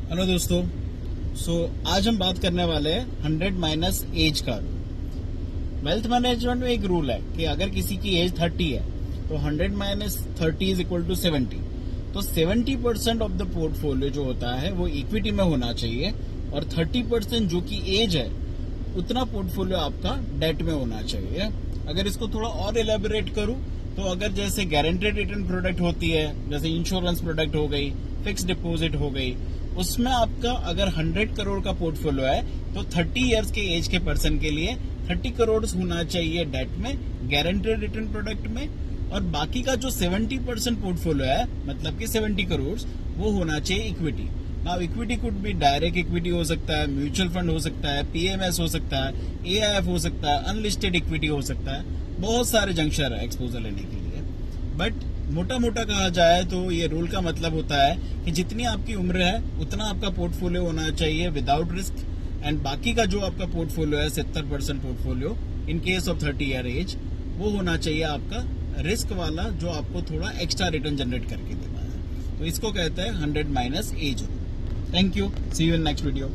Hello दोस्तों। आज हम बात करने वाले हैं 100 माइनस एज का। वेल्थ मैनेजमेंट में एक रूल है कि अगर किसी की एज 30 है तो 100 माइनस 30 इज इक्वल टू 70। तो 70% ऑफ द पोर्टफोलियो जो होता है वो इक्विटी में होना चाहिए और 30% जो कि एज है उतना पोर्टफोलियो आपका डेट में होना चाहिए। अगर इसको थोड़ा और एलेबोरेट करूं तो अगर जैसे गारंटेड रिटर्न प्रोडक्ट होती है, जैसे इंश्योरेंस प्रोडक्ट हो गई, फिक्स डिपॉजिट हो गई, उसमें आपका अगर 100 करोड़ का पोर्टफोलियो है तो 30 इयर्स के एज के पर्सन के लिए 30 करोड़ होना चाहिए डेट में, गारंटेड रिटर्न प्रोडक्ट में। और बाकी का जो 70% पोर्टफोलियो है, मतलब कि 70 करोड़, वो होना चाहिए equity. Now equity could be direct equity हो सकता है, म्यूचुअल फंड हो सकता है, पीएमएस हो सकता है, एआईएफ हो सकता है, अनलिस्टेड इक्विटी हो सकता है। बहुत सारे जंक्शन है एक्सपोजर लेने के लिए। बट मोटा मोटा कहा जाए तो ये रूल का मतलब होता है कि जितनी आपकी उम्र है उतना आपका पोर्टफोलियो होना चाहिए विदाउट रिस्क। एंड बाकी का जो आपका पोर्टफोलियो है 70% portfolio in case of 30 year age, वो होना चाहिए आपका रिस्क वाला, जो आपको थोड़ा एक्स्ट्रा रिटर्न जनरेट करके देना है। तो इसको कहते हैं 100 minus age. Thank you, see you in next video.